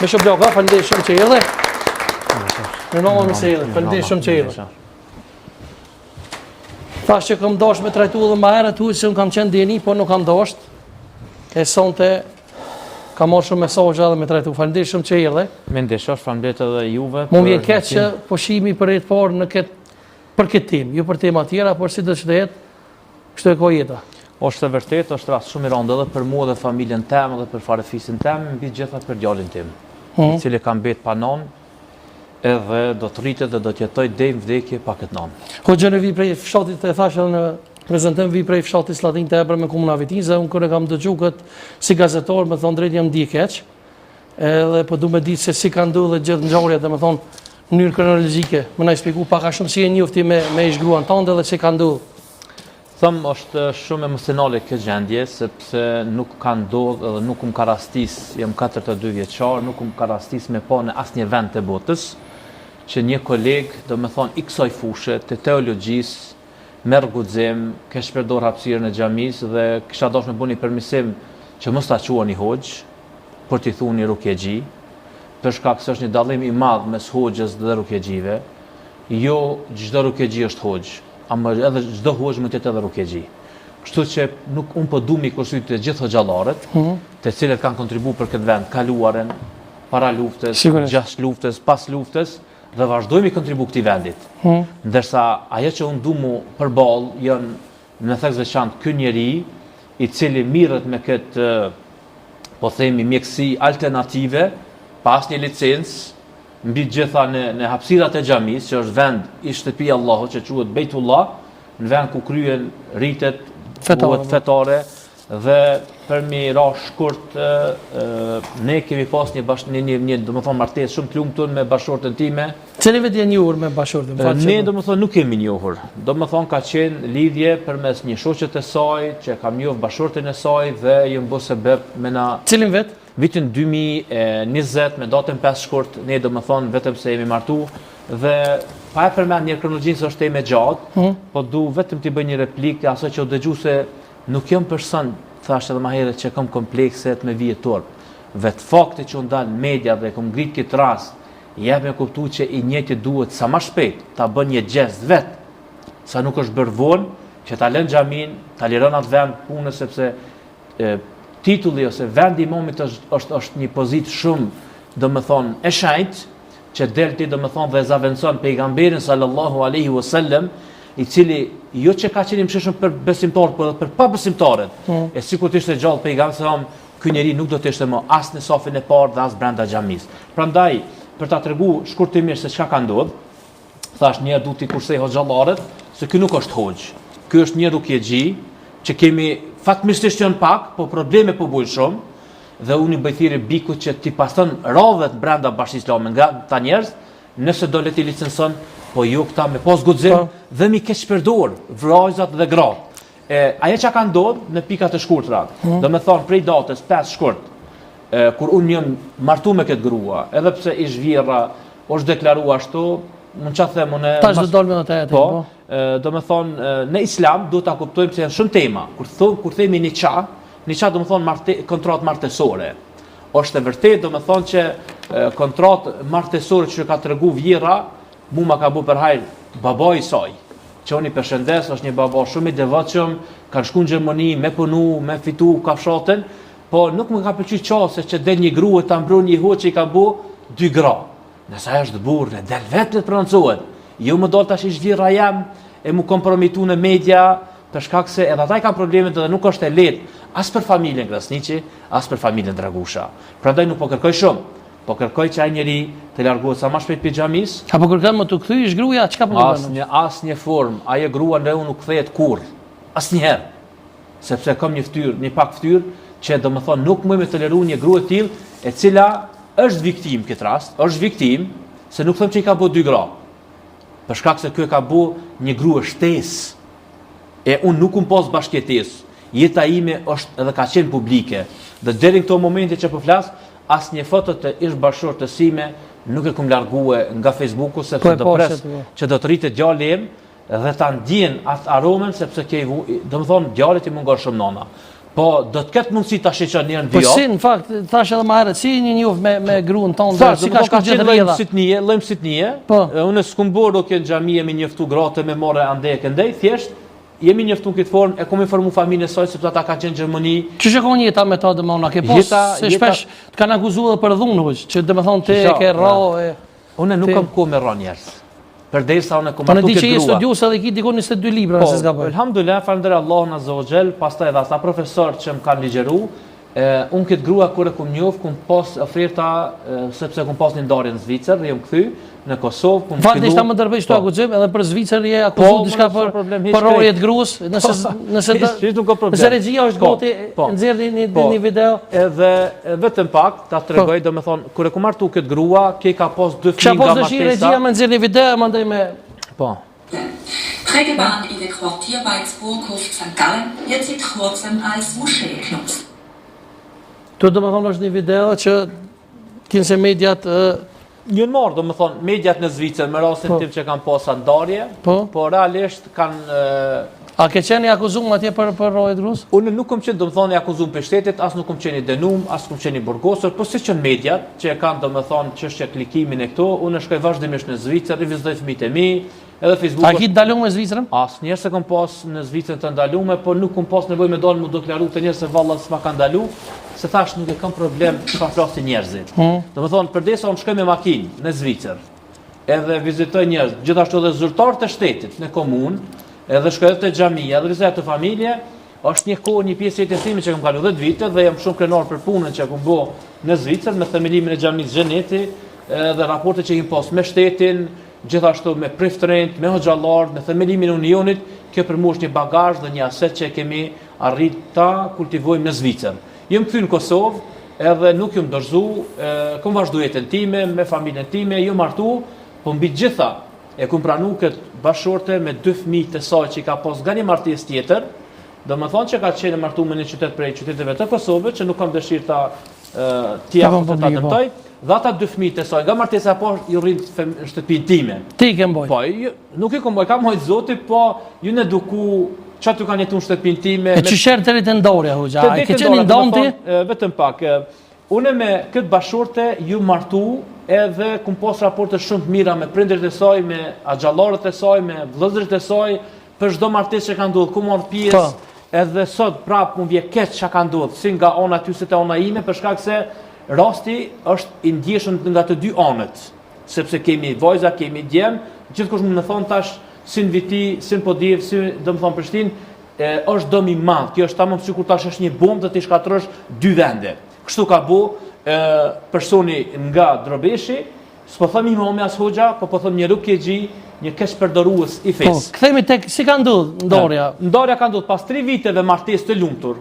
Me shumë bloka, faleminderit shumë që erdhe. Në nomën e erdhe, faleminderit shumë që erdhe. Thash që kam dash me trajtu edhe më herët thuaj se unë kam qenë djeni, po nuk kam dash. E sonte kam marrë shumë mesazhe edhe me trajtu. Faleminderit shumë që erdhe. Mendeshosh, faleminderit edhe juve. Mu vjen keq që pushimi për të parë në për këtë temë, jo për tema tjera, por si do të jetë, kështu e ka jeta. Është e vërtet, është rast shumë i rëndë edhe për mua dhe familjen tem dhe për farefisin tem, mbi gjitha për djalin tim, i cili ka mbet pa non, edhe do të rritet dhe do të jetoj deri në vdekje pa këtë non. Hoxha në vi prej fshatit të thashë në prezantim vi prej fshatit Slatin të Ebër me komunën Vitinza, unë kur e kam dëgjuar këtë si gazetar, më thon drejt jam di keq. Edhe po du me ditë se si ka ndodhur gjithë ngjarjet, domethënë në mënyrë kronologjike. Më na shpjegoj pak a shumë si e njofti me ish-gruan tënde dhe si ka ndodhur. Thëmë është shumë emocionale kjo gjendje, sepse nuk ka ndodhur edhe nuk ka rastis, jam 42 vjeçar, nuk ka rastis me pa në asnjë vend të botës që një koleg, domethënë i kësaj fushë të teologjisë, merr guxim, ka shpërdor hapësirën e xhamisë dhe kisha dashur me bëni permisim që mos ta quani hoxh, por t'i thuni rukjegji, për shkak se është një dallim i madh mes hoxhës dhe rukjegjive. Jo çdo rukjegji është hoxh, ama edhe çdo hoxh mund të jetë edhe rukjegji. Kështu që nuk unë po du mi kursujt të gjithë hoxhallarët, të cilët kanë kontribuar për këtë vend, kaluaren, para luftës, gjatë luftës, pas luftës, dhe vazhdojmë i kontribu këtij vendit. Ndërsa ajo që unë du mu përballë janë në thekë veçantë ky njeri i cili mirret me këtë, po themi, mjekësi alternative, pa asnjë licencë, mbi gjitha në hapësirat e xhamisë, që është vend i shtëpia Allahut, që quhet Bejtullah, në vend ku kryen ritet fetare, dhe për mi ra shkurt, ne kemi pas një domethënë martesë shumë të lumtur me bashkëshortën time. Cili vetë janë njohur me bashkëshortën? Ne domethënë nuk kemi njohur. Domethënë ka qenë lidhje përmes një shoqet e saj, që kam njohur bashkëshortën e saj dhe ju bë sebeb me na. Cilin vet? Vitin 2020 me datën 5 shkurt, ne domethënë vetëm se jemi martu dhe pa e përmend një kronologjinë se është temë e gjatë, po du vetëm t'i bëj një replikë asaj që u dëgjoj se nuk jam person, thashë edhe më herët, që kam komplekset me vjetor. Vetë fakti që unë dalë në media dhe kom ngrit këtë rast, jep me kuptu që i njëti duhet sa më shpejt ta bën një gest vetë, sa nuk është bërë vonë, që ta lënë xhamin, ta liron atë vend punës, sepse titulli ose vendi i imamit është një pozitë shumë, domethënë e shenjtë, që delti domethënë dhe zaventon pejgamberin sallallahu alaihi wasallam, i cili jo që ka qenë i mëshirshëm për besimtarët, por edhe për pabesimtarët. E sikur të ishte gjallë pejgamberi, ky njeri nuk do të ishte më as në safin e parë dhe as brenda xhamisë. Prandaj, për ta treguar shkurtimisht se çka ka ndodhur, thash një herë duhet t'i kursej hoxhallarët se ky nuk është hoxh. Ky është një rukjegji që kemi fatmirësisht janë pak, po probleme po bujnë shumë, dhe unë i bëj thirrje bikut që ti paston radhët brenda Bashkisë Islame nga ta njerëz, nëse do le ti licencon, po jo këta me pas guxim dhe mi keq shpërdor vllajzat dhe gratë. Ajo që ka ndodhur në pikat e shkurtra, domethënë prej datës 5 shkurt, kur unë jam martuar me këtë grua, edhe pse ish vjerra, është deklaruar ashtu, mund çfarë them unë. Tash do dalmë atë atë. Po, domethënë në Islam duhet ta kuptojmë se janë shumë tema. Kur themi nikah domethënë kontratë martesore. Është e vërtetë domethënë që kontratë martesore që ka tregu vjerra, ma ka bu për hajr babai i saj. Që unë i përshëndes, është një baba shumë i devotshëm, kanë shku në Gjermani me punu, me fitu kafshatën, po nuk më ka pëlqyer çase që del një grua ta mbron një hoç që i ka bu 2 gra. Nëse ajo është burrë, del vetë të proncohet. Jo më dal tash ish vjerra jam e mu kompromitu në media, për shkak se edhe ata kanë probleme dhe nuk është e lehtë as për familjen Krasniqi, as për familjen Dragusha. Prandaj nuk po kërkoj shumë, po kërkoj që ai njeri të largohet sa më shpejt pi xhamis. Apo kërkon më të kthyesh gruaja, çka po kërkon? Asnjë formë, ajo grua ndaj unë nuk kthehet kurrë. Asnjëherë. Sepse kam një fytyrë, një pak fytyrë që domethënë nuk më toleru një grua e tillë, e cila është viktim këtë rast, është viktim, se nuk them që i ka bu 2 gra. Për shkak se ky ka bu një grua shtesë. E unë nuk pas bashkëjetesë. Jeta ime është edhe ka qenë publike. Dhe deri në këto momente që po flas, asnjë foto të ish bashkëshortës sime nuk e kam largue nga Facebooku, sepse do pres që do të rritet djali im dhe ta ndjen atë aromën, sepse domethënë djalit i mungon shumë nona. Po, do të ketë mundësi ta shiqon njërin Po dy si, javë. në fakt, thash edhe më herët, si një njoft me gruan tonë, Thash, si do ka të shku gjithë rrjedha. lëjmë sitnie. Po. Unë s'kum bërë kjo në xhami jemi njoftu gratë me morë ande e këndej, thjesht jemi njoftu në këtë formë, e kom informu familjen e saj sepse ata kanë qenë në Gjermani. Që që ka jeta me ta dhe më ke pos, se shpesh të kanë akuzuar për dhunë, që dhe me thonë te ke rro e... Unë nuk kam kohë me rro njerëz. Përderisa unë kom Po në martu di që këtë je grua. studios edhe ki dikon 22 libra, nëse s'ka bëj. Elhamdulillah, falënderoj Allahun Azza wa Jall, pastaj edhe ata profesor që më kanë ligjeru. Unë këtë grua kur e kum njoh, kum pas oferta sepse kum pas një ndarje në Zvicër dhe jam kthy në Kosovë, kum Fakt ishta më dërbej këtu akuzim edhe për Zvicër je akuzuar diçka për rroje të gruas, nëse regjia është gati nxjerrni një video. Edhe vetëm pak ta tregoj, domethënë kur e kum martu këtë grua, ke ka pas 2 fëmijë nga martesa. Ka pas dëshirë regjia me nxjerrni video, mandej me Po. Prägebahn in der Quartierweidsburghof St. Gallen wird seit kurzem als Moschee genutzt. Tu do më thonë është një video që kinë se mediat... Njën marë, do më thonë, mediat në Zvicër, me rastin tim që kanë posa ndarje, po realisht kanë... A ke qeni akuzum atje për rrojet grus? Unë nuk kom qenë, do më thonë, akuzum për shtetit, as nuk kom qenë denum, as kom qenë burgosur, po si që në mediat, që e kanë, do më thonë, çështja klikimin e këto, unë shkoj vazhdimisht në Zvicër, i vizitoj fëmijët e mi, edhe Facebook. A ki ndalu me Zvicrën? Asnjëherë se kom pas në Zvicrën të ndalume, po nuk kom pas nevojë me dalë mu deklaru të njerëz se valla s'ma ka ndalu, se thash nuk e kam problem çfarë flasin njerëzit. Domethënë përdesa unë shkoj me makinë në Zvicër, edhe vizitoj njerëz, gjithashtu edhe zyrtar të shtetit në komunë, edhe shkoj edhe te xhamia, edhe vizitoj të familje, është një kohë, një pjesë e jetës time që kam kalu 10 vite dhe jam shumë krenar për punën që kam bë në Zvicër me themelimin e xhamisë Xheneti, edhe raportet që kemi pas me shtetin, gjithashtu me priftërinjt, me hoxhallarët, me themelimin e unionit, kjo për mua është një bagazh dhe një aset që kemi arrit ta kultivojmë në Zvicër. Jam kthy në Kosovë, edhe nuk jam dorëzu, kam vazhdu jetën time, me familjen time, jam martu, po mbi gjitha e kam pranu këtë bashorte me 2 fëmijë të saj që ka pas nga një martesë tjetër, do më thonë që ka qenë martu me një qytet prej qyteteve të Kosovës, që nuk kam dëshirë ta ta dëmtoj. Dhe ata 2 fëmijë të saj, nga martesa po ju rrin në shtëpinë time. Ti ke mboj? Po, nuk e kam mboj, kam hojt Zoti, po ju në eduku çfarë tu kanë jetu në shtëpinë time. E çësher deri te ndarja hoxha. A ke qenë ndonti? Vetëm pak. Unë me këtë bashorte ju martu edhe kum pas raporte shumë të mira me prindërit e saj, me axhallarët e saj, me vëllezërit e saj, për çdo martesë që ka ndodhur, ku marr pjesë. Edhe sot prap më vje keq çka ka ndodhur, si nga ona ty si te ona ime, për shkak se rasti është i ndjeshëm nga të dy anët, sepse kemi vajza, kemi djem, gjithkush më thon tash si në viti, si në Podiv, si do më thon Prishtinë, është dëm i madh. Kjo është tamam sikur tash është një bombë të shkatërrosh 2 vende. Kështu ka bu personi nga Drobeshi, s'po them imam as hoxha, po them një rukjegji, një keq përdorues i fesë. Po, kthehemi tek si ka ndodhur ndarja. Ndarja ka ndodhur pas 3 viteve martesë të lumtur.